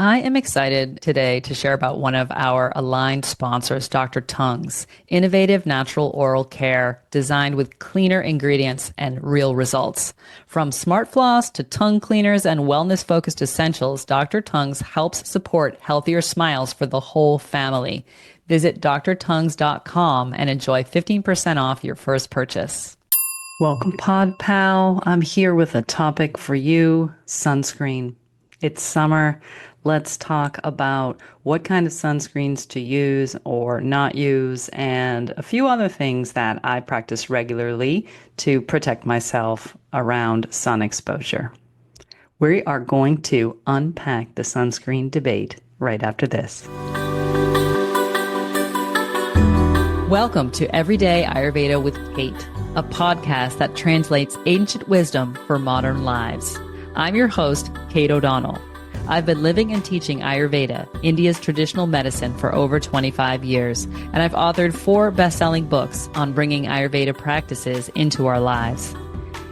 I am excited today to share about one of our aligned sponsors, Dr. Tung's innovative natural oral care designed with cleaner ingredients and real results. From smart floss to tongue cleaners and wellness-focused essentials, Dr. Tung's helps support healthier smiles for the whole family. Visit drtungs.com and enjoy 15% off your first purchase. Welcome, Pod Pal. I'm here with a topic for you, sunscreen. It's summer. Let's talk about what kind of sunscreens to use or not use, and a few other things that I practice regularly to protect myself around sun exposure. We are going to unpack the sunscreen debate right after this. Welcome to Everyday Ayurveda with Kate, a podcast that translates ancient wisdom for modern lives. I'm your host, Kate O'Donnell. I've been living and teaching Ayurveda, India's traditional medicine, for over 25 years, and I've authored 4 best-selling books on bringing Ayurveda practices into our lives.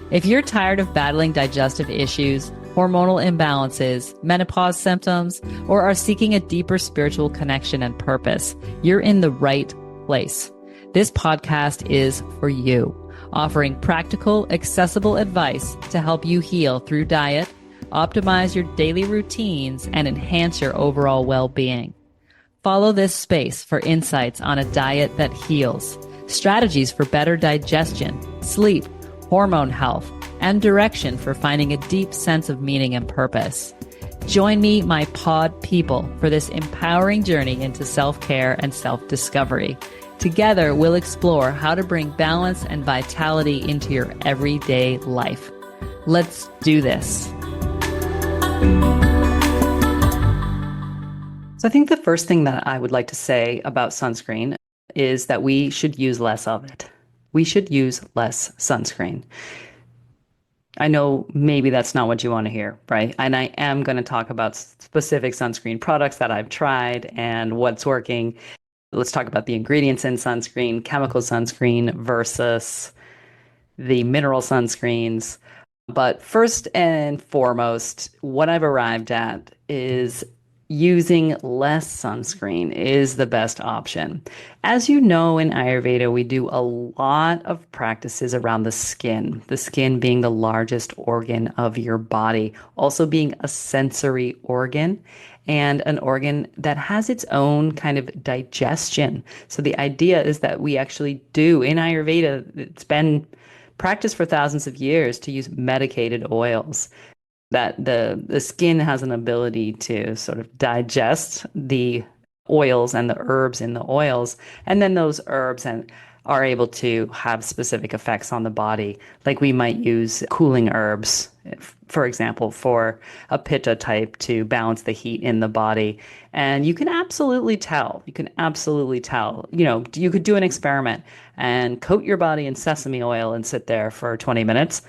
If you're tired of battling digestive issues, hormonal imbalances, menopause symptoms, or are seeking a deeper spiritual connection and purpose, you're in the right place. This podcast is for you, offering practical, accessible advice to help you heal through diet, optimize your daily routines, and enhance your overall well-being. Follow this space for insights on a diet that heals, strategies for better digestion, sleep, hormone health, and direction for finding a deep sense of meaning and purpose. Join me, my pod people, for this empowering journey into self-care and self-discovery. Together, we'll explore how to bring balance and vitality into your everyday life. Let's do this. So I think the first thing that I would like to say about sunscreen is that we should use less of it. We should use less sunscreen. I know maybe that's not what you want to hear, right? And I am going to talk about specific sunscreen products that I've tried and what's working. Let's talk about the ingredients in sunscreen, chemical sunscreen versus the mineral sunscreens. But first and foremost, what I've arrived at is using less sunscreen is the best option. As you know, in Ayurveda, we do a lot of practices around the skin being the largest organ of your body, also being a sensory organ and an organ that has its own kind of digestion. So the idea is that we actually do, in Ayurveda, it's been practiced for thousands of years to use medicated oils, that the skin has an ability to sort of digest the oils and the herbs in the oils, and then those herbs are able to have specific effects on the body. Like we might use cooling herbs, for example, for a pitta type to balance the heat in the body. And you can absolutely tell, you know, you could do an experiment and coat your body in sesame oil and sit there for 20 minutes.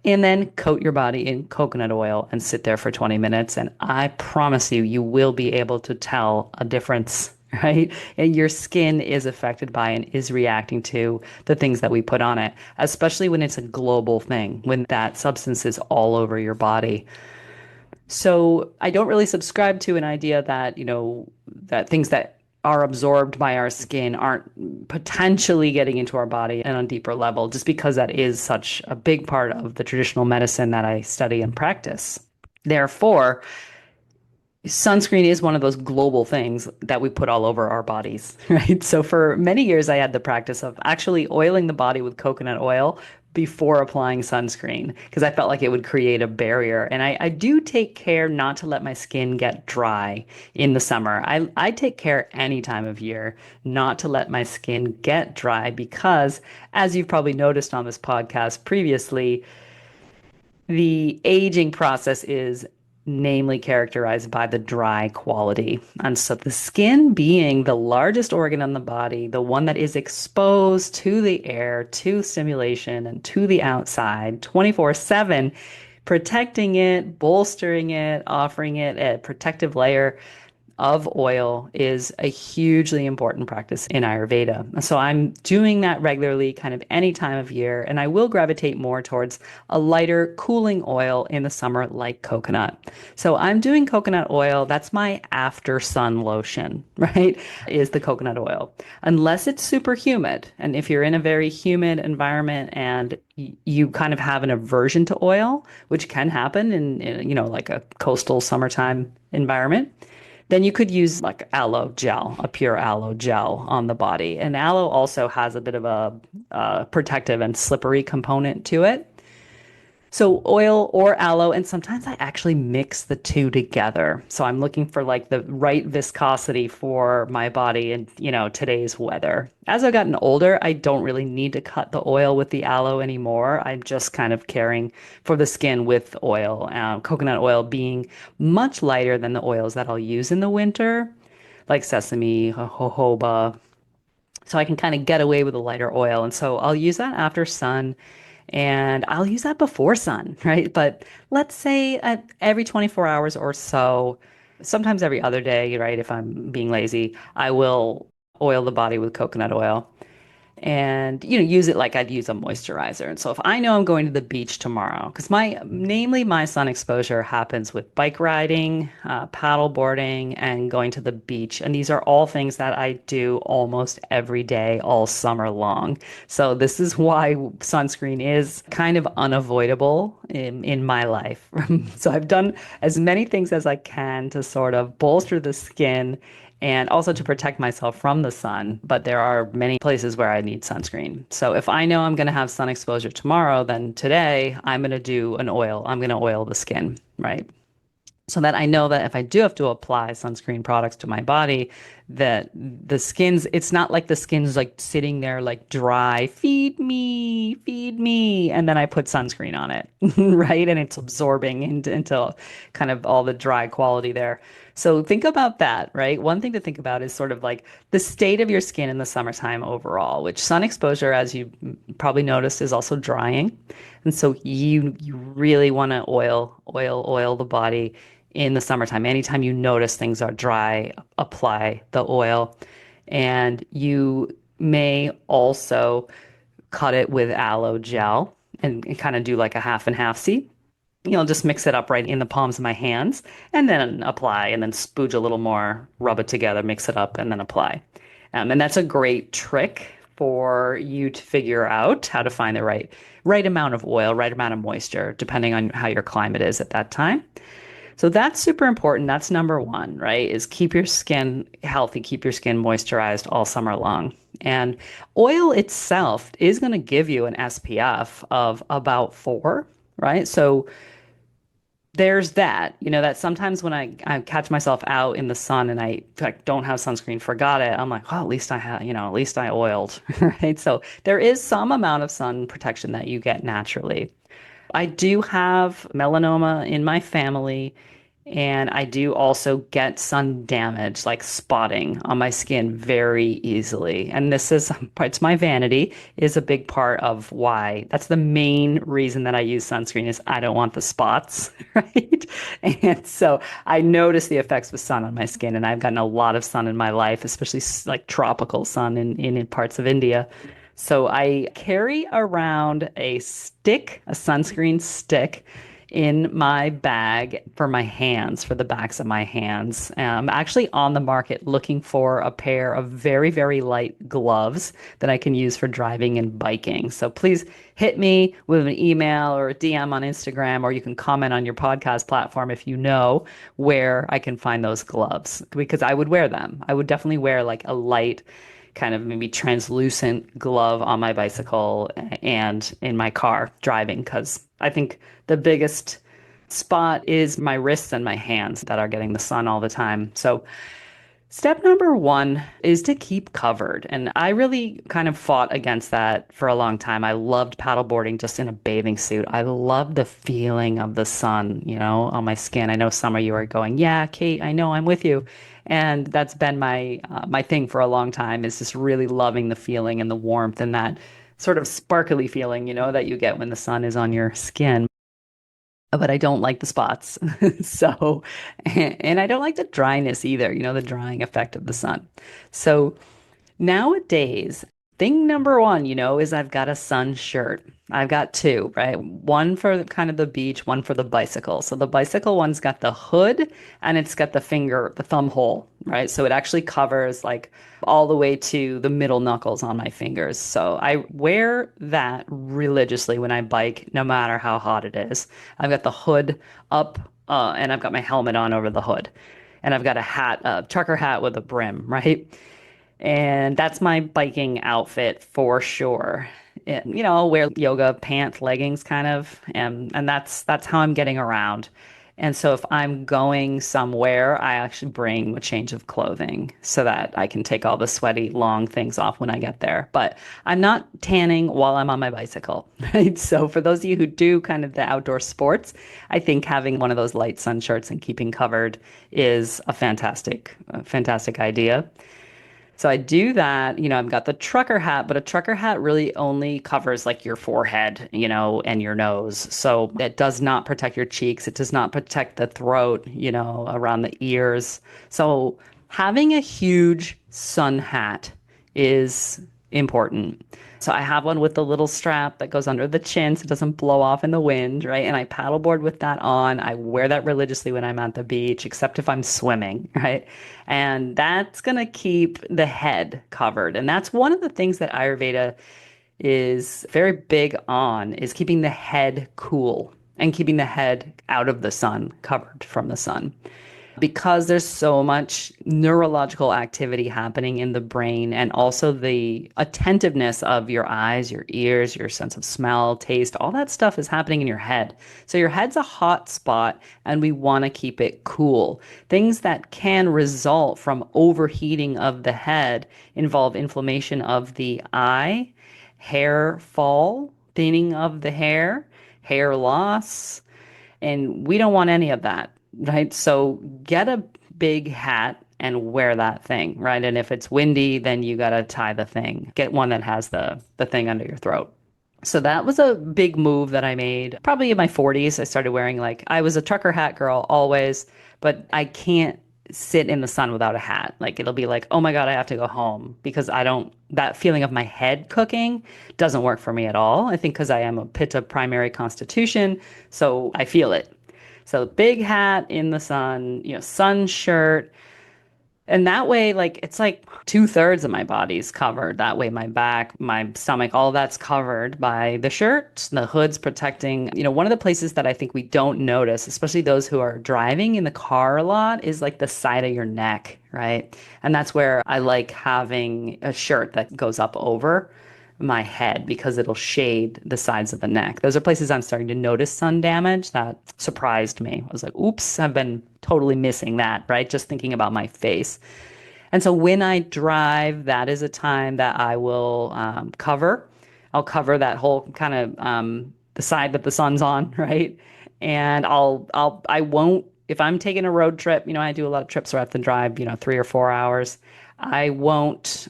And then coat your body in coconut oil and sit there for 20 minutes. And I promise you, you will be able to tell a difference, right? And your skin is affected by and is reacting to the things that we put on it, especially when it's a global thing, when that substance is all over your body. So I don't really subscribe to an idea that, you know, that things that are absorbed by our skin aren't potentially getting into our body and on a deeper level, just because that is such a big part of the traditional medicine that I study and practice. Therefore, sunscreen is one of those global things that we put all over our bodies, right? So for many years, I had the practice of actually oiling the body with coconut oil before applying sunscreen, because I felt like it would create a barrier. And I do take care not to let my skin get dry in the summer. I take care any time of year not to let my skin get dry because, as you've probably noticed on this podcast previously, the aging process is namely characterized by the dry quality. And so the skin being the largest organ on the body, the one that is exposed to the air, to stimulation, and to the outside 24/7, protecting it, bolstering it, offering it a protective layer of oil is a hugely important practice in Ayurveda. So I'm doing that regularly, kind of any time of year, and I will gravitate more towards a lighter, cooling oil in the summer, like coconut. So I'm doing coconut oil. That's my after sun lotion, right? Is the coconut oil. Unless it's super humid. And if you're in a very humid environment and you kind of have an aversion to oil, which can happen in like a coastal summertime environment, then you could use like aloe gel, a pure aloe gel on the body. And aloe also has a bit of a protective and slippery component to it. So oil or aloe, and sometimes I actually mix the two together. So I'm looking for like the right viscosity for my body and, today's weather. As I've gotten older, I don't really need to cut the oil with the aloe anymore. I'm just kind of caring for the skin with oil, coconut oil being much lighter than the oils that I'll use in the winter, like sesame, jojoba, so I can kind of get away with a lighter oil. And so I'll use that after sun and I'll use that before sun, right? But let's say at every 24 hours or so, sometimes every other day, right? If I'm being lazy, I will oil the body with coconut oil and use it like I'd use a moisturizer. And so if I know I'm going to the beach tomorrow, because namely my sun exposure happens with bike riding, paddle boarding, and going to the beach, and these are all things that I do almost every day all summer long. So this is why sunscreen is kind of unavoidable in my life. So I've done as many things as I can to sort of bolster the skin and also to protect myself from the sun. But there are many places where I need sunscreen. So if I know I'm going to have sun exposure tomorrow, then today I'm going to do an oil. I'm going to oil the skin, right? So that I know that if I do have to apply sunscreen products to my body, that it's not like the skin's like sitting there like dry, feed me, and then I put sunscreen on it, right? And it's absorbing into kind of all the dry quality there. So think about that, right? One thing to think about is sort of like the state of your skin in the summertime overall, which sun exposure, as you probably noticed, is also drying. And so you really want to oil the body in the summertime. Anytime you notice things are dry, apply the oil. And you may also cut it with aloe gel and kind of do like a half and half. See, just mix it up right in the palms of my hands and then apply and then spooge a little more, rub it together, mix it up, and then apply. And that's a great trick for you to figure out how to find the right amount of oil, right amount of moisture, depending on how your climate is at that time. So that's super important. That's number one, right? Is keep your skin healthy, keep your skin moisturized all summer long. And oil itself is going to give you an SPF of about 4, right? So there's that sometimes when I catch myself out in the sun and I like don't have sunscreen, forgot it, I'm like, well, at least I had, at least I oiled, right? So there is some amount of sun protection that you get naturally. I do have melanoma in my family, and I do also get sun damage, like spotting on my skin very easily. And it's my vanity, is a big part of why. That's the main reason that I use sunscreen is I don't want the spots, right? And so I notice the effects of sun on my skin, and I've gotten a lot of sun in my life, especially like tropical sun in parts of India. So I carry around a sunscreen stick in my bag for my hands, for the backs of my hands. I'm actually on the market looking for a pair of very, very light gloves that I can use for driving and biking. So please hit me with an email or a DM on Instagram, or you can comment on your podcast platform if you know where I can find those gloves, because I would wear them. I would definitely wear like a light, kind of maybe translucent glove on my bicycle and in my car driving, because I think the biggest spot is my wrists and my hands that are getting the sun all the time. So step number one is to keep covered. And I really kind of fought against that for a long time. I loved paddleboarding just in a bathing suit. I love the feeling of the sun, on my skin. I know some of you are going, yeah, Kate, I know, I'm with you. And that's been my thing for a long time, is just really loving the feeling and the warmth and that sort of sparkly feeling, that you get when the sun is on your skin. but I don't like the spots. So, and I don't like the dryness either, the drying effect of the sun. So nowadays, thing number one, is I've got a sun shirt. I've got two, right? One for kind of the beach, one for the bicycle. So the bicycle one's got the hood and it's got the thumb hole, right? So it actually covers like all the way to the middle knuckles on my fingers. So I wear that religiously when I bike, no matter how hot it is. I've got the hood up, and I've got my helmet on over the hood. And I've got a hat, a trucker hat with a brim, right? And that's my biking outfit for sure. I'll wear yoga pants, leggings kind of, and that's how I'm getting around. And so if I'm going somewhere, I actually bring a change of clothing so that I can take all the sweaty long things off when I get there. But I'm not tanning while I'm on my bicycle, right? So for those of you who do kind of the outdoor sports, I think having one of those light sun shirts and keeping covered is a fantastic idea. So I do that, I've got the trucker hat, but a trucker hat really only covers like your forehead, and your nose. So it does not protect your cheeks. It does not protect the throat, around the ears. So having a huge sun hat is important. So I have one with the little strap that goes under the chin so it doesn't blow off in the wind, right? And I paddleboard with that on. I wear that religiously when I'm at the beach, except if I'm swimming, right? And that's going to keep the head covered. And that's one of the things that Ayurveda is very big on is keeping the head cool and keeping the head out of the sun, covered from the sun because there's so much neurological activity happening in the brain and also the attentiveness of your eyes, your ears, your sense of smell, taste, all that stuff is happening in your head. So your head's a hot spot and we want to keep it cool. Things that can result from overheating of the head involve inflammation of the eye, hair fall, thinning of the hair loss, and we don't want any of that, right? So get a big hat and wear that thing, right? And if it's windy, then you got to tie the thing. Get one that has the thing under your throat. So that was a big move that I made probably in my 40s. I started wearing like I was a trucker hat girl always, but I can't sit in the sun without a hat. Like it'll be like, "Oh my God, I have to go home" because I don't that feeling of my head cooking doesn't work for me at all. I think because I am a Pitta primary constitution, so I feel it. So big hat in the sun, sun shirt, and that way, like, it's like two-thirds of my body's covered. That way, my back, my stomach, all that's covered by the shirt. The hood's protecting. One of the places that I think we don't notice, especially those who are driving in the car a lot, is like the side of your neck, right? And that's where I like having a shirt that goes up over my head because it'll shade the sides of the neck. Those are places I'm starting to notice sun damage. That surprised me. I was like, oops, I've been totally missing that, right? Just thinking about my face. And so when I drive, that is a time that I will cover. I'll cover that whole kind of the side that the sun's on, right? And I won't, if I'm taking a road trip, I do a lot of trips where I have to drive, 3 or 4 hours. I won't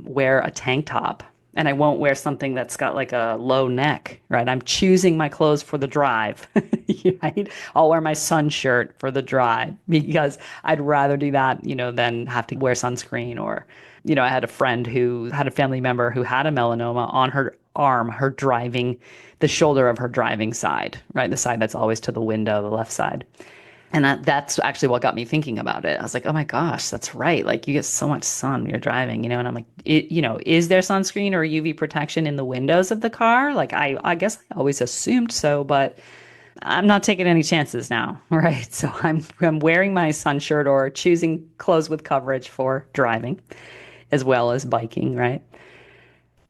wear a tank top and I won't wear something that's got like a low neck, right? I'm choosing my clothes for the drive, right? I'll wear my sun shirt for the drive because I'd rather do that, than have to wear sunscreen or, I had a friend who had a family member who had a melanoma on her arm, the shoulder of her driving side, right? The side that's always to the window, the left side. And that's actually what got me thinking about it. I was like, oh my gosh, that's right. Like you get so much sun when you're driving, and I'm like, is there sunscreen or UV protection in the windows of the car? Like I guess I always assumed so, but I'm not taking any chances now, right? So I'm wearing my sun shirt or choosing clothes with coverage for driving as well as biking, right?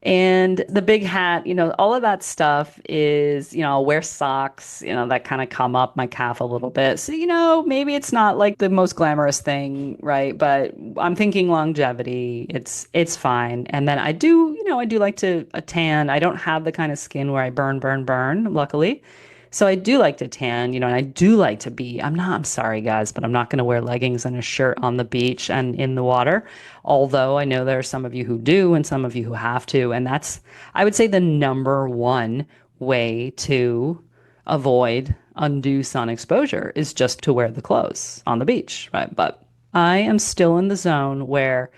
And the big hat, all of that stuff is, I'll wear socks, that kind of come up my calf a little bit. So, maybe it's not like the most glamorous thing, right? But I'm thinking longevity, it's fine. And then I do like to a tan. I don't have the kind of skin where I burn, luckily. So I do like to tan, and I do like to I'm sorry guys, but I'm not going to wear leggings and a shirt on the beach and in the water. Although I know there are some of you who do and some of you who have to. And that's, I would say, the number one way to avoid undue sun exposure is just to wear the clothes on the beach, right? But I am still in the zone where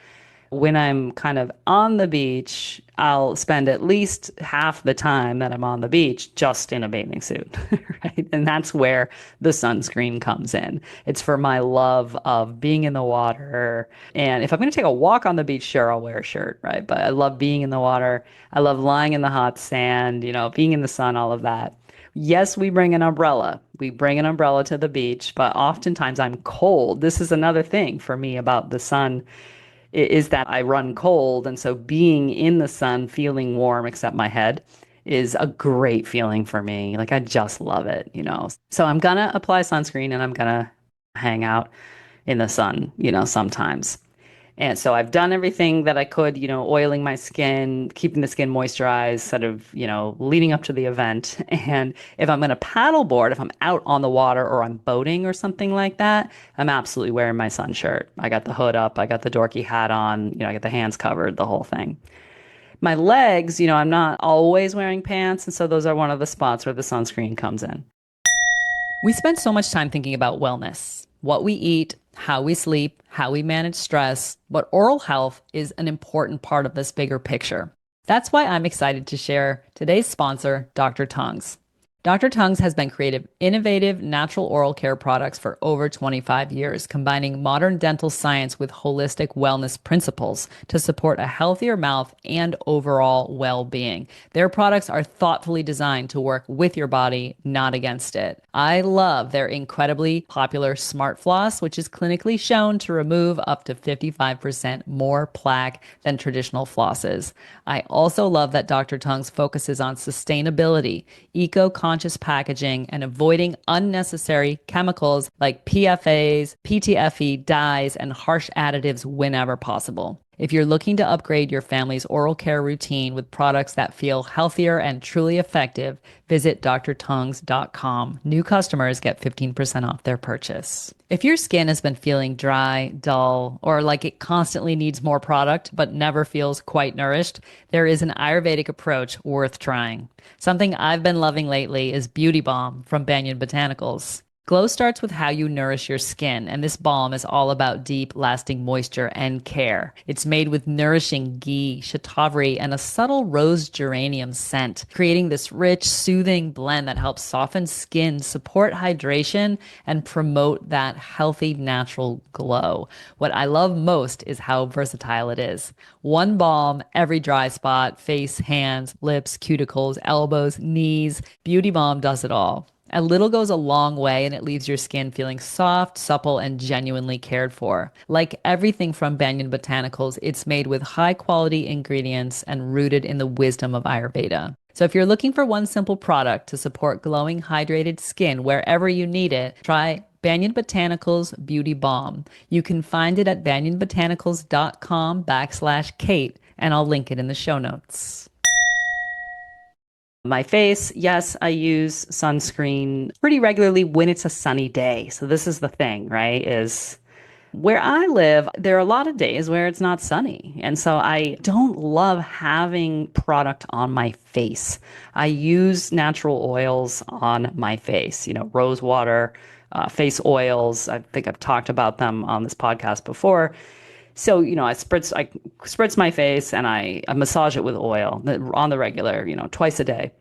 when I'm kind of on the beach, I'll spend at least half the time that I'm on the beach just in a bathing suit, right? And that's where the sunscreen comes in. It's for my love of being in the water. And if I'm going to take a walk on the beach, sure, I'll wear a shirt, right? But I love being in the water. I love lying in the hot sand, being in the sun, all of that. Yes, we bring an umbrella. We bring an umbrella to the beach, but oftentimes I'm cold. This is another thing for me about the sun is that I run cold. And so being in the sun, feeling warm, except my head, is a great feeling for me. Like I just love it. So I'm gonna apply sunscreen and I'm gonna hang out in the sun, sometimes. And so I've done everything that I could, oiling my skin, keeping the skin moisturized, sort of, leading up to the event. And if I'm going to paddleboard, if I'm out on the water or I'm boating or something like that, I'm absolutely wearing my sun shirt. I got the hood up, I got the dorky hat on, I got the hands covered, the whole thing. My legs, I'm not always wearing pants. And so those are one of the spots where the sunscreen comes in. We spend so much time thinking about wellness, what we eat, how we sleep, how we manage stress, but oral health is an important part of this bigger picture. That's why I'm excited to share today's sponsor, Dr. Tongues. Dr. Tongues has been creating innovative natural oral care products for over 25 years, combining modern dental science with holistic wellness principles to support a healthier mouth and overall well-being. Their products are thoughtfully designed to work with your body, not against it. I love their incredibly popular Smart Floss, which is clinically shown to remove up to 55% more plaque than traditional flosses. I also love that Dr. Tongues focuses on sustainability, eco-conscious packaging, and avoiding unnecessary chemicals like PFAs, PTFE, dyes, and harsh additives whenever possible. If you're looking to upgrade your family's oral care routine with products that feel healthier and truly effective, visit drtongues.com. New customers get 15% off their purchase. If your skin has been feeling dry, dull, or like it constantly needs more product but never feels quite nourished, there is an Ayurvedic approach worth trying. Something I've been loving lately is Beauty Balm from Banyan Botanicals. Glow starts with how you nourish your skin, and this balm is all about deep, lasting moisture and care. It's made with nourishing ghee, shatavari, and a subtle rose geranium scent, creating this rich, soothing blend that helps soften skin, support hydration, and promote that healthy, natural glow. What I love most is how versatile it is. One balm, every dry spot, face, hands, lips, cuticles, elbows, knees. Beauty Balm does it all. A little goes a long way and it leaves your skin feeling soft, supple, and genuinely cared for. Like everything from Banyan Botanicals, it's made with high quality ingredients and rooted in the wisdom of Ayurveda. So if you're looking for one simple product to support glowing, hydrated skin wherever you need it, try Banyan Botanicals Beauty Balm. You can find it at banyanbotanicals.com/Kate, and I'll link it in the show notes. My face, yes, I use sunscreen pretty regularly when it's a sunny day. So this is the thing, right? Is where I live, there are a lot of days where it's not sunny. And so I don't love having product on my face. I use natural oils on my face, rose water, face oils. I think I've talked about them on this podcast before. So, I spritz my face and I massage it with oil on the regular, twice a day.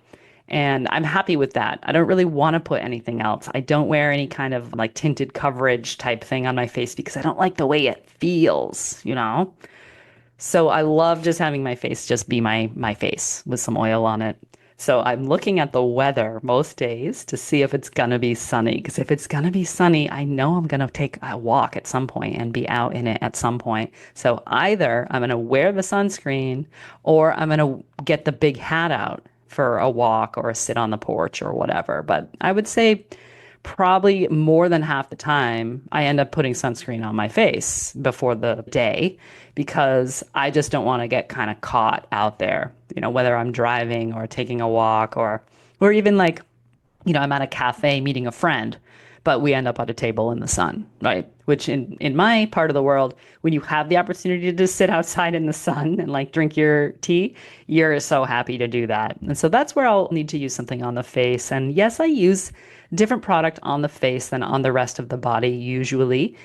And I'm happy with that. I don't really want to put anything else. I don't wear any kind of like tinted coverage type thing on my face because I don't like the way it feels. So I love just having my face just be my face with some oil on it. So I'm looking at the weather most days to see if it's gonna be sunny. Because if it's gonna be sunny, I know I'm gonna take a walk at some point and be out in it at some point. So either I'm gonna wear the sunscreen or I'm gonna get the big hat out for a walk or a sit on the porch or whatever. But I would say probably more than half the time I end up putting sunscreen on my face before the day because I just don't want to get kind of caught out there, whether I'm driving or taking a walk or even like, I'm at a cafe meeting a friend. but we end up at a table in the sun, right? Which in my part of the world, when you have the opportunity to just sit outside in the sun and like drink your tea, you're so happy to do that. And so that's where I'll need to use something on the face. And yes, I use different product on the face than on the rest of the body usually.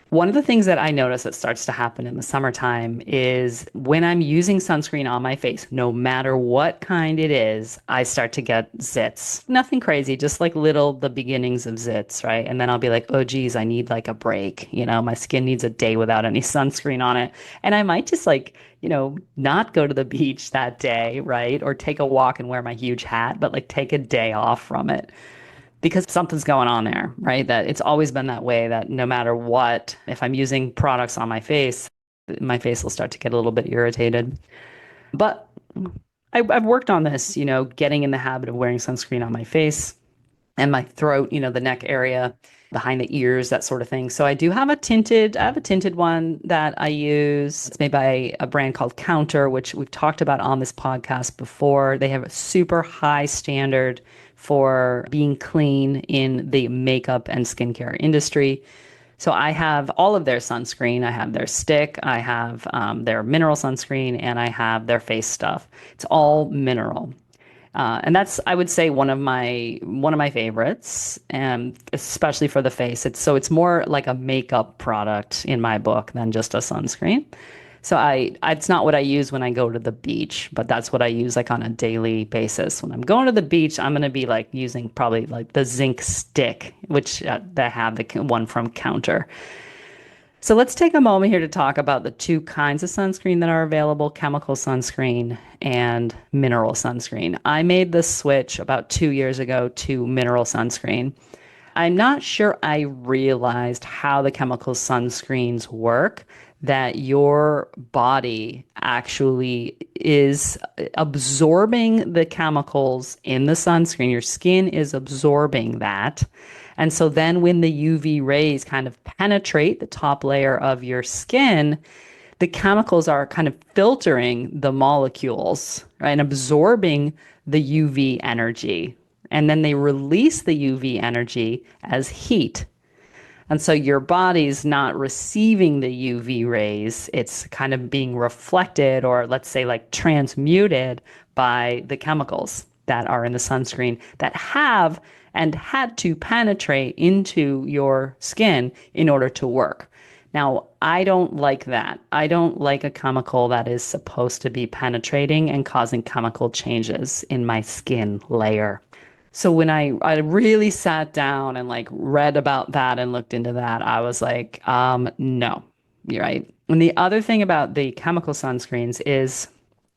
One of the things that I notice that starts to happen in the summertime is when I'm using sunscreen on my face, no matter what kind it is, I start to get zits. Nothing crazy, just like the beginnings of zits, right? And then I'll be like, oh, geez, I need like a break. My skin needs a day without any sunscreen on it. And I might just like, not go to the beach that day, right? Or take a walk and wear my huge hat, but like take a day off from it because something's going on there, right? That it's always been that way that no matter what, if I'm using products on my face will start to get a little bit irritated. But I've worked on this, getting in the habit of wearing sunscreen on my face and my throat, the neck area, behind the ears, that sort of thing. So I have a tinted one that I use. It's made by a brand called Counter, which we've talked about on this podcast before. They have a super high standard for being clean in the makeup and skincare industry. So I have all of their sunscreen. I have their stick, I have their mineral sunscreen, and I have their face stuff. It's all mineral. And that's, I would say, one of my favorites, and especially for the face. It's more like a makeup product in my book than just a sunscreen. So it's not what I use when I go to the beach, but that's what I use like on a daily basis. When I'm going to the beach, I'm going to be like using probably like the zinc stick, which they have the one from Counter. So let's take a moment here to talk about the two kinds of sunscreen that are available, chemical sunscreen and mineral sunscreen. I made the switch about 2 years ago to mineral sunscreen. I'm not sure I realized how the chemical sunscreens work, that your body actually is absorbing the chemicals in the sunscreen. Your skin is absorbing that. And so then when the UV rays kind of penetrate the top layer of your skin, the chemicals are kind of filtering the molecules, right, and absorbing the UV energy. And then they release the UV energy as heat. And so your body's not receiving the UV rays. It's kind of being reflected, or let's say like transmuted by the chemicals that are in the sunscreen that have and had to penetrate into your skin in order to work. Now, I don't like that. I don't like a chemical that is supposed to be penetrating and causing chemical changes in my skin layer. So when I really sat down and like read about that and looked into that, I was like, no, you're right. And the other thing about the chemical sunscreens is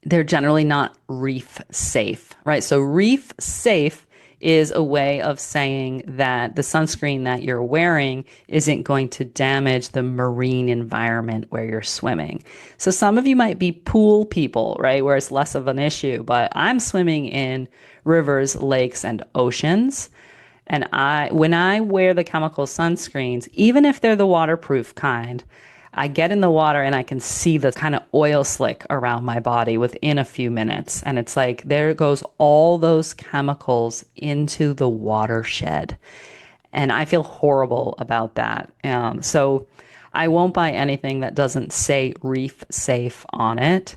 they're generally not reef safe, right? So reef safe is a way of saying that the sunscreen that you're wearing isn't going to damage the marine environment where you're swimming. So some of you might be pool people, right, where it's less of an issue, but I'm swimming in rivers, lakes, and oceans. And when I wear the chemical sunscreens, even if they're the waterproof kind, I get in the water and I can see the kind of oil slick around my body within a few minutes. And it's like, there goes all those chemicals into the watershed. And I feel horrible about that. So I won't buy anything that doesn't say reef safe on it.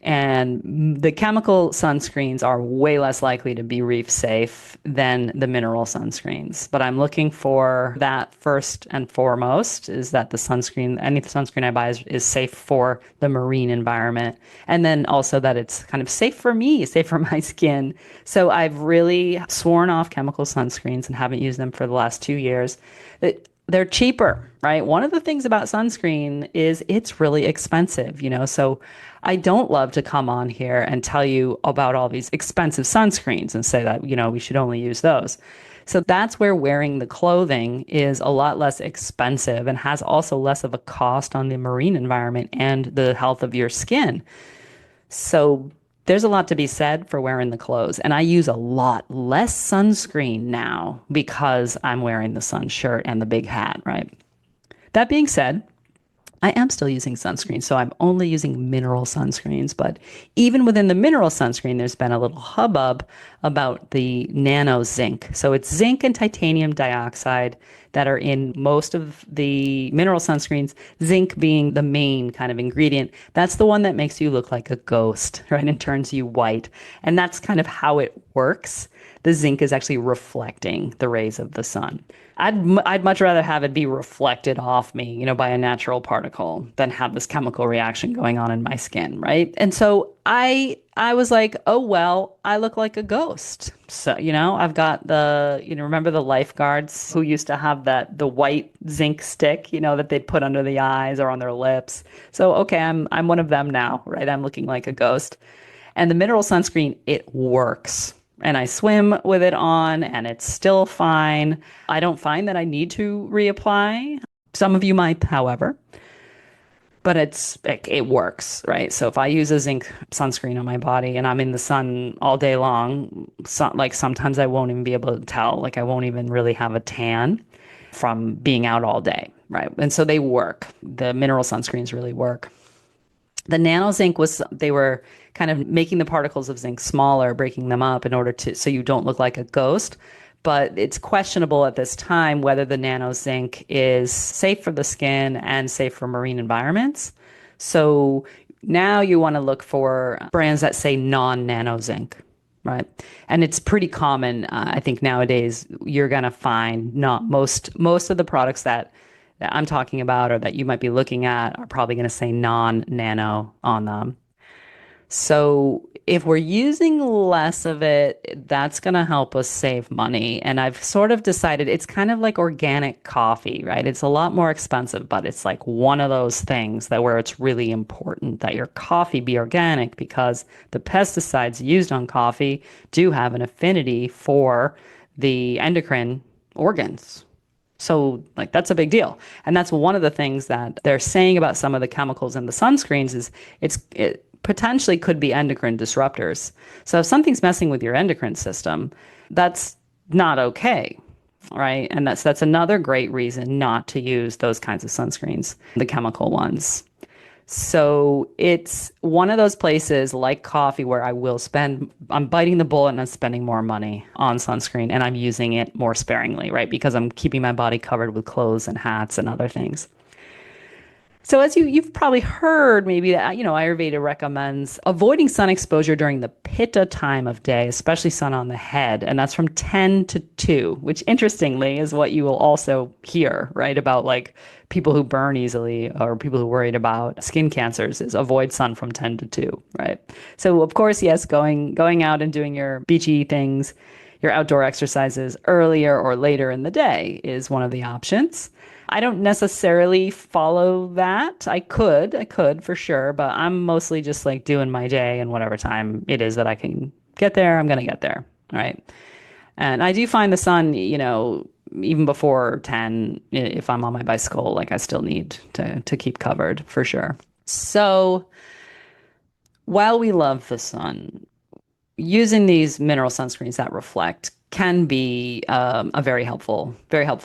And the chemical sunscreens are way less likely to be reef safe than the mineral sunscreens. But I'm looking for that first and foremost, is that any sunscreen I buy is safe for the marine environment. And then also that it's kind of safe for me, safe for my skin. So I've really sworn off chemical sunscreens and haven't used them for the last 2 years. They're cheaper, right? One of the things about sunscreen is it's really expensive, so I don't love to come on here and tell you about all these expensive sunscreens and say that, we should only use those. So that's where wearing the clothing is a lot less expensive and has also less of a cost on the marine environment and the health of your skin. So there's a lot to be said for wearing the clothes. And I use a lot less sunscreen now because I'm wearing the sun shirt and the big hat, right? That being said, I am still using sunscreen, so I'm only using mineral sunscreens. But even within the mineral sunscreen, there's been a little hubbub about the nano zinc. So it's zinc and titanium dioxide that are in most of the mineral sunscreens, zinc being the main kind of ingredient. That's the one that makes you look like a ghost, right? And turns you white. And that's kind of how it works. The zinc is actually reflecting the rays of the sun. I'd much rather have it be reflected off me, by a natural particle than have this chemical reaction going on in my skin, right? And so I was like, oh well, I look like a ghost. So, I've got remember the lifeguards who used to have the white zinc stick, that they'd put under the eyes or on their lips. So, okay, I'm one of them now, right? I'm looking like a ghost. And the mineral sunscreen, it works. And I swim with it on, and it's still fine. I don't find that I need to reapply. Some of you might, however, but it works, right? So if I use a zinc sunscreen on my body and I'm in the sun all day long, like sometimes I won't even be able to tell, like I won't even really have a tan from being out all day, right? And so they work. The mineral sunscreens really work. The nano zinc they were kind of making the particles of zinc smaller, breaking them up in order so you don't look like a ghost. But it's questionable at this time whether the nano zinc is safe for the skin and safe for marine environments. So now you want to look for brands that say non-nano zinc, right? And it's pretty common. I think nowadays you're going to find not most of the products that I'm talking about or that you might be looking at are probably going to say non-nano on them. So if we're using less of it, that's going to help us save money. And I've sort of decided it's kind of like organic coffee, right? It's a lot more expensive, but it's like one of those things that where it's really important that your coffee be organic because the pesticides used on coffee do have an affinity for the endocrine organs. So, like, that's a big deal. And that's one of the things that they're saying about some of the chemicals in the sunscreens is it potentially could be endocrine disruptors. So if something's messing with your endocrine system, that's not okay, right? And that's another great reason not to use those kinds of sunscreens, the chemical ones. So it's one of those places like coffee where I'm biting the bullet and I'm spending more money on sunscreen and I'm using it more sparingly, right? Because I'm keeping my body covered with clothes and hats and other things. So as you've probably heard maybe that, Ayurveda recommends avoiding sun exposure during the pitta time of day, especially sun on the head. And that's from 10 to 2, which interestingly is what you will also hear, right? About like people who burn easily or people who are worried about skin cancers is avoid sun from 10 to 2, right? So of course, yes, going out and doing your beachy things, your outdoor exercises earlier or later in the day is one of the options. I don't necessarily follow that. I could for sure, but I'm mostly just like doing my day and whatever time it is that I can get there, I'm going to get there. All right. And I do find the sun, even before 10, if I'm on my bicycle, like I still need to keep covered for sure. So while we love the sun, using these mineral sunscreens that reflect can be a very helpful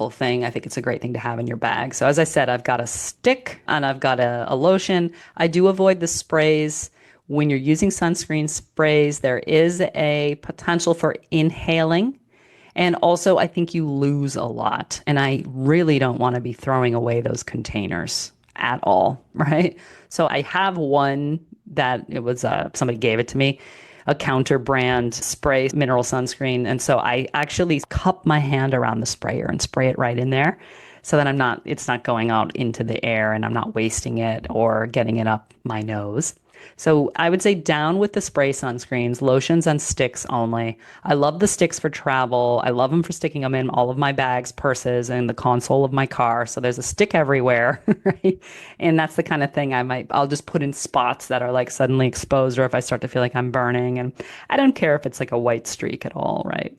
thing. I think it's a great thing to have in your bag. So as I said, I've got a stick and I've got a lotion. I do avoid the sprays. When you're using sunscreen sprays, there is a potential for inhaling. And also, I think you lose a lot. And I really don't want to be throwing away those containers at all, right? So I have one that it was somebody gave it to me, a counter brand spray mineral sunscreen. And so I actually cup my hand around the sprayer and spray it right in there so that it's not going out into the air and I'm not wasting it or getting it up my nose. So I would say down with the spray sunscreens, lotions and sticks only. I love the sticks for travel. I love them for sticking them in all of my bags, purses, and the console of my car. So there's a stick everywhere, right? And that's the kind of thing I'll just put in spots that are like suddenly exposed or if I start to feel like I'm burning. And I don't care if it's like a white streak at all, right?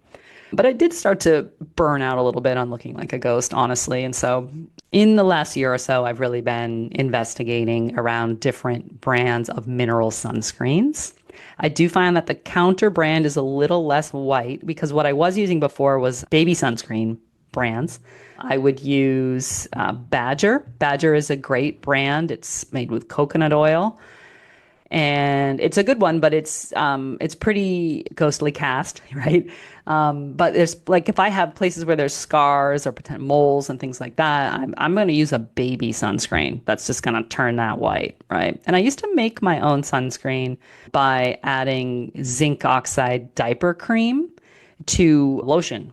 But I did start to burn out a little bit on looking like a ghost, honestly. And so in the last year or so, I've really been investigating around different brands of mineral sunscreens. I do find that the counter brand is a little less white because what I was using before was baby sunscreen. brands. I would use Badger. Badger is a great brand. It's made with coconut oil and it's a good one, but it's pretty ghostly cast, right? But there's like if I have places where there's scars or potential moles and things like that, I'm going to use a baby sunscreen that's just going to turn that white, right? And I used to make my own sunscreen by adding zinc oxide diaper cream to lotion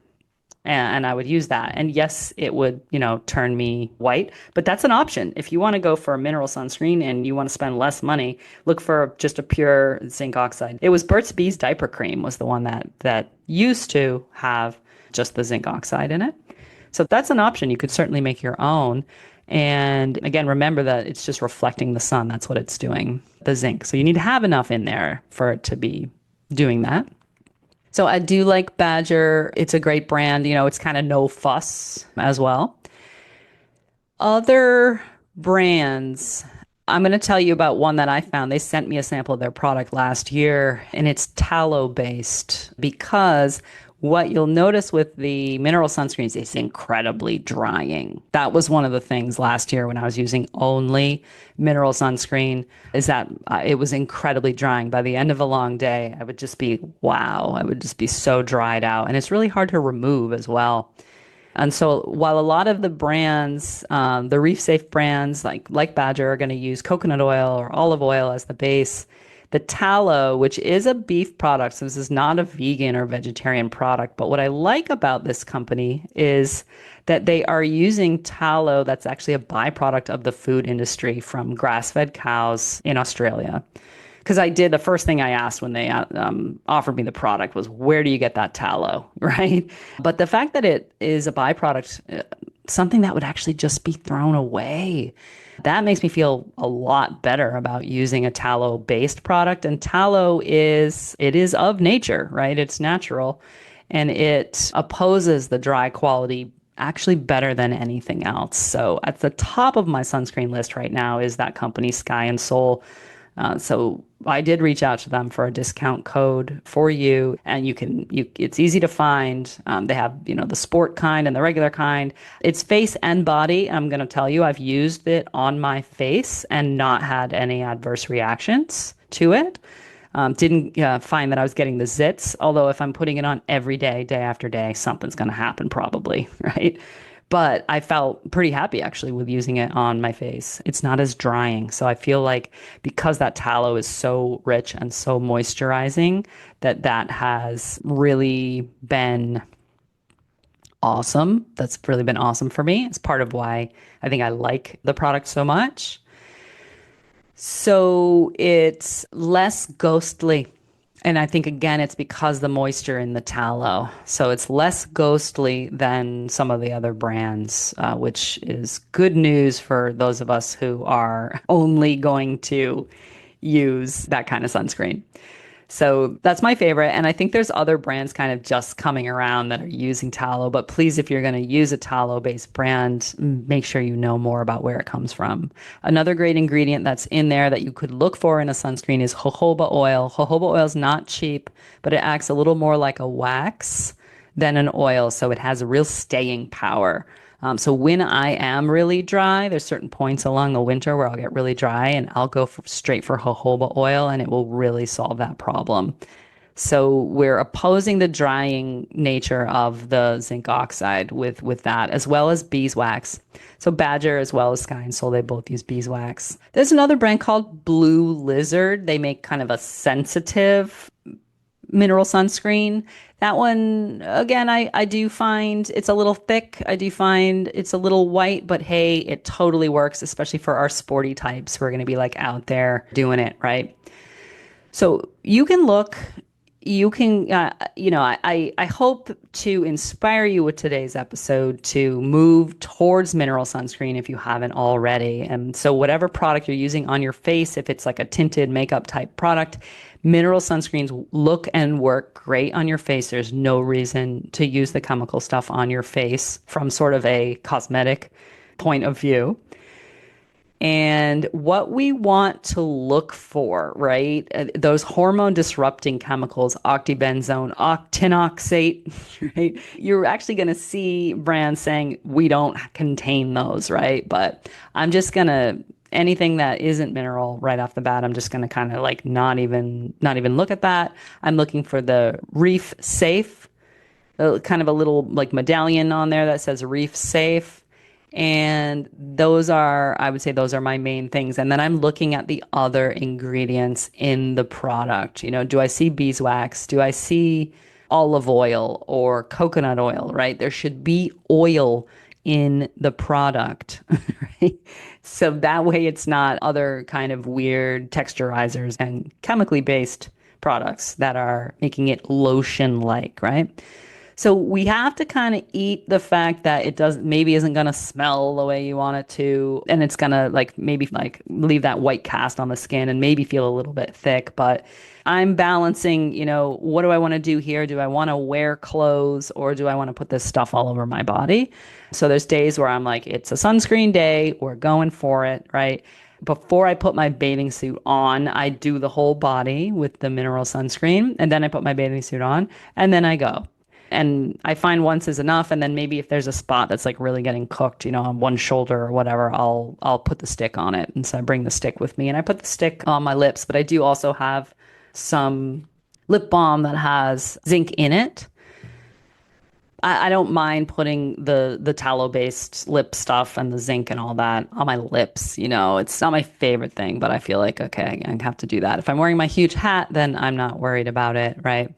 and I would use that. And yes, it would, turn me white, but that's an option. If you want to go for a mineral sunscreen and you want to spend less money, look for just a pure zinc oxide. It was Burt's Bees diaper cream was the one that used to have just the zinc oxide in it. So that's an option. You could certainly make your own. And again, remember that it's just reflecting the sun. That's what it's doing, the zinc. So you need to have enough in there for it to be doing that. So I do like Badger. It's a great brand. It's kind of no fuss as well. Other brands, I'm going to tell you about one that I found. They sent me a sample of their product last year, and it's tallow-based because what you'll notice with the mineral sunscreens is incredibly drying. That was one of the things last year when I was using only mineral sunscreen is that it was incredibly drying. By the end of a long day, I would just be, wow, I would just be so dried out. And it's really hard to remove as well. And so while a lot of the brands, the reef-safe brands like Badger are going to use coconut oil or olive oil as the base, the tallow, which is a beef product, so this is not a vegan or vegetarian product, but what I like about this company is that they are using tallow that's actually a byproduct of the food industry from grass-fed cows in Australia. Because the first thing I asked when they offered me the product was, where do you get that tallow, right? But the fact that it is a byproduct, something that would actually just be thrown away, that makes me feel a lot better about using a tallow-based product. And tallow it is of nature, right? It's natural, and it opposes the dry quality actually better than anything else. So at the top of my sunscreen list right now is that company, Sky and Soul. So I did reach out to them for a discount code for you, and it's easy to find. They have, the sport kind and the regular kind. It's face and body. I'm going to tell you, I've used it on my face and not had any adverse reactions to it. Didn't find that I was getting the zits, although if I'm putting it on every day, day after day, something's going to happen probably, right? But I felt pretty happy actually with using it on my face. It's not as drying. So I feel like because that tallow is so rich and so moisturizing, that has really been awesome. That's really been awesome for me. It's part of why I think I like the product so much. So it's less ghostly. And I think, again, it's because the moisture in the tallow. So it's less ghostly than some of the other brands, which is good news for those of us who are only going to use that kind of sunscreen. So that's my favorite. And I think there's other brands kind of just coming around that are using tallow. But please, if you're going to use a tallow-based brand, make sure you know more about where it comes from. Another great ingredient that's in there that you could look for in a sunscreen is jojoba oil. Jojoba oil is not cheap, but it acts a little more like a wax than an oil. So it has a real staying power. So when I am really dry, there's certain points along the winter where I'll get really dry and I'll go straight for jojoba oil and it will really solve that problem. So we're opposing the drying nature of the zinc oxide with that, as well as beeswax. So Badger as well as Sky and Soul, they both use beeswax. There's another brand called Blue Lizard. They make kind of a sensitive mineral sunscreen. That one, again, I do find it's a little thick. I do find it's a little white, but hey, it totally works, especially for our sporty types who are going to be like out there doing it, right? So you can look, I hope to inspire you with today's episode to move towards mineral sunscreen if you haven't already. And so whatever product you're using on your face, if it's like a tinted makeup type product, mineral sunscreens look and work great on your face. There's no reason to use the chemical stuff on your face from sort of a cosmetic point of view. And what we want to look for, right? Those hormone disrupting chemicals, octibenzone, octinoxate, right? You're actually going to see brands saying we don't contain those, right? But I'm just going to anything that isn't mineral right off the bat, I'm just going to kind of like not even look at that. I'm looking for the reef safe, kind of a little like medallion on there that says reef safe. And those are, I would say, those are my main things. And then I'm looking at the other ingredients in the product. Do I see beeswax? Do I see olive oil or coconut oil, right? There should be oil in the product, right? So that way it's not other kind of weird texturizers and chemically based products that are making it lotion like, right? So we have to kind of eat the fact that it does maybe isn't going to smell the way you want it to, and it's going to like maybe like leave that white cast on the skin and maybe feel a little bit thick, but I'm balancing, what do I want to do here? Do I want to wear clothes or do I want to put this stuff all over my body? So there's days where I'm like, it's a sunscreen day, we're going for it, right? Before I put my bathing suit on, I do the whole body with the mineral sunscreen, and then I put my bathing suit on, and then I go. And I find once is enough, and then maybe if there's a spot that's like really getting cooked, on one shoulder or whatever, I'll put the stick on it. And so I bring the stick with me, and I put the stick on my lips. But I do also have some lip balm that has zinc in it. I don't mind putting the tallow-based lip stuff and the zinc and all that on my lips. It's not my favorite thing, but I feel like, okay, I have to do that. If I'm wearing my huge hat, then I'm not worried about it, right?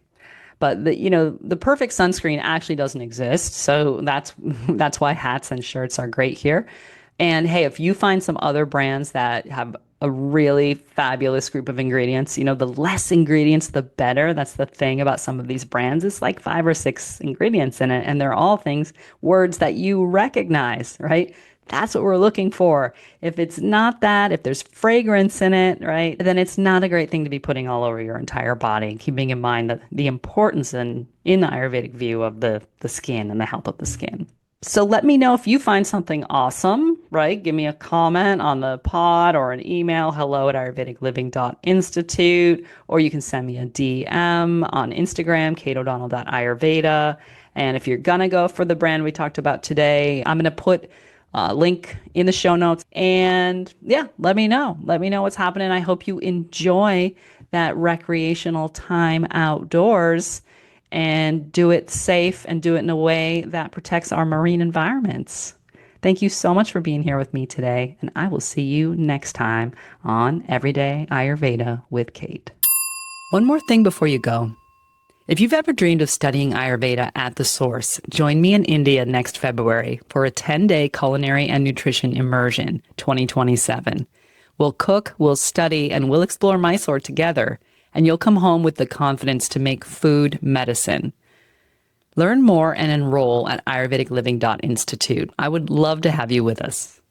But the perfect sunscreen actually doesn't exist. So that's why hats and shirts are great here. And hey, if you find some other brands that have a really fabulous group of ingredients, the less ingredients, the better. That's the thing about some of these brands. It's like 5 or 6 ingredients in it, and they're all words that you recognize, right? That's what we're looking for. If it's not that, if there's fragrance in it, right, then it's not a great thing to be putting all over your entire body. Keeping in mind that the importance in the Ayurvedic view of the skin and the health of the skin. So let me know if you find something awesome, right? Give me a comment on the pod or an email, hello@ayurvedicliving.institute, or you can send me a DM on Instagram, kateodonnell.ayurveda. And if you're going to go for the brand we talked about today, I'm going to put link in the show notes. And yeah, let me know. Let me know what's happening. I hope you enjoy that recreational time outdoors and do it safe and do it in a way that protects our marine environments. Thank you so much for being here with me today, and I will see you next time on Everyday Ayurveda with Kate. One more thing before you go. If you've ever dreamed of studying Ayurveda at the source, join me in India next February for a 10-day culinary and nutrition immersion 2027. We'll cook, we'll study, and we'll explore Mysore together, and you'll come home with the confidence to make food medicine. Learn more and enroll at ayurvedicliving.institute. I would love to have you with us.